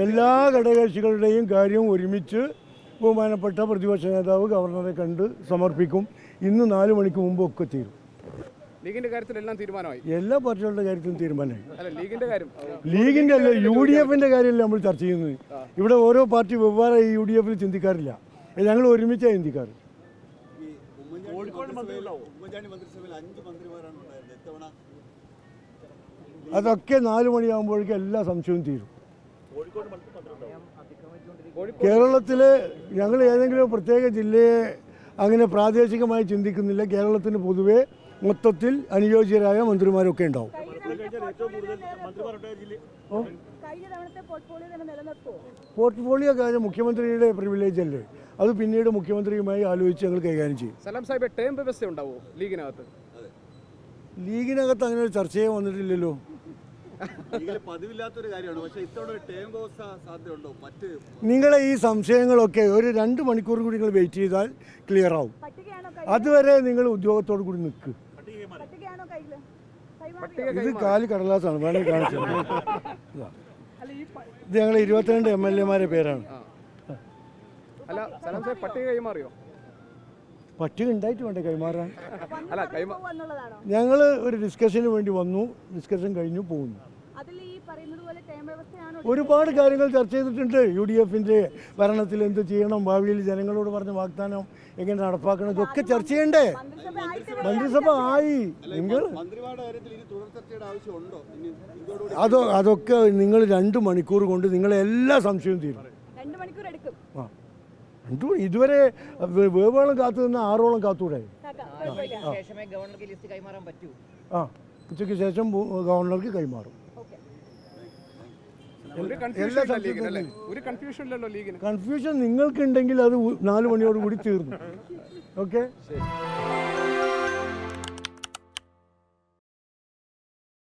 എല്ലാ ഘടകകക്ഷികളുടെയും കാര്യം ഒരുമിച്ച് ബഹുമാനപ്പെട്ട പ്രതിപക്ഷ നേതാവ് ഗവർണറെ കണ്ട് സമർപ്പിക്കും. ഇന്ന് 4 മണിക്ക് മുമ്പ് ഒക്കെ തീരും. ലീഗിന്റെ കാര്യത്തിലെല്ലാം തീരുമാനമായി. എല്ലാ പാർട്ടികളുടെ കാര്യത്തിലും തീരുമാനമായി. ലീഗിന്റെ അല്ല, UDFന്റെ കാര്യമല്ല നമ്മൾ ചർച്ച ചെയ്യുന്നത്. ഇവിടെ ഓരോ പാർട്ടി വെവ്വേറെ UDFൽ ചിന്തിക്കാറില്ല, ഞങ്ങൾ ഒരുമിച്ചാണ് ചിന്തിക്കാറ്. അതൊക്കെ 4 മണിയാകുമ്പോഴേക്കും എല്ലാ സംശയവും തീരും. കേരളത്തിലെ ഞങ്ങൾ ഏതെങ്കിലും പ്രത്യേക ജില്ലയെ അങ്ങനെ പ്രാദേശികമായി ചിന്തിക്കുന്നില്ല. കേരളത്തിന് പൊതുവെ മൊത്തത്തിൽ അനുയോജ്യരായ മന്ത്രിമാരൊക്കെ ഉണ്ടാവും. പോർട്ട്ഫോളിയോ കാര്യം മുഖ്യമന്ത്രിയുടെ പ്രിവിലേജ് അല്ലേ, അത് പിന്നീട് മുഖ്യമന്ത്രിയുമായി ആലോചിച്ച് ഞങ്ങൾ കൈകാര്യം ചെയ്യും. സലാം സാഹിബ്, ടേം വ്യവസ്ഥ ഉണ്ടാവോ ലീഗിനകത്ത്? ലീഗിനകത്ത് അങ്ങനെ ഒരു ചർച്ചയെ വന്നിട്ടില്ലല്ലോ. നിങ്ങളെ ഈ സംശയങ്ങളൊക്കെ ഒരു 2 മണിക്കൂർ കൂടി നിങ്ങൾ വെയിറ്റ് ചെയ്താൽ ക്ലിയർ ആവും. അതുവരെ നിങ്ങൾ ഉദ്യോഗത്തോടു കൂടി നിൽക്ക്. ഇത് കാലി കടലാസാണ്, വേണമെങ്കിൽ കാണിച്ചു. ഇത് ഞങ്ങൾ 22 MLA-മാരെ പേരാണ്. പട്ടിക ഉണ്ടായിട്ട് വേണ്ടേ കൈമാറാൻ? ഞങ്ങൾ ഒരു ഡിസ്കഷന് വേണ്ടി വന്നു, ഡിസ്കഷൻ കഴിഞ്ഞു പോകുന്നു. ഒരുപാട് കാര്യങ്ങൾ ചർച്ച ചെയ്തിട്ടുണ്ട്. UDFന്റെ ഭരണത്തിൽ എന്ത് ചെയ്യണം, ഭാവിയിൽ ജനങ്ങളോട് പറഞ്ഞ വാഗ്ദാനം എങ്ങനെ നടപ്പാക്കണം, ഇതൊക്കെ ചർച്ച ചെയ്യണ്ടേ? മന്ത്രിസഭ ആയി. അതൊക്കെ നിങ്ങൾ 2 മണിക്കൂർ കൊണ്ട് നിങ്ങളെ എല്ലാ സംശയവും തീരും. ഇതുവരെ വേവോളം കാത്തു നിന്ന് 6ഓളം കാത്തൂടെ? ഉച്ചയ്ക്ക് ശേഷം ഗവർണർക്ക് കൈമാറും. കൺഫ്യൂഷൻ നിങ്ങൾക്കുണ്ടെങ്കിൽ അത് 4 മണിയോട് കൂടി തീർന്നു. ഓക്കെ.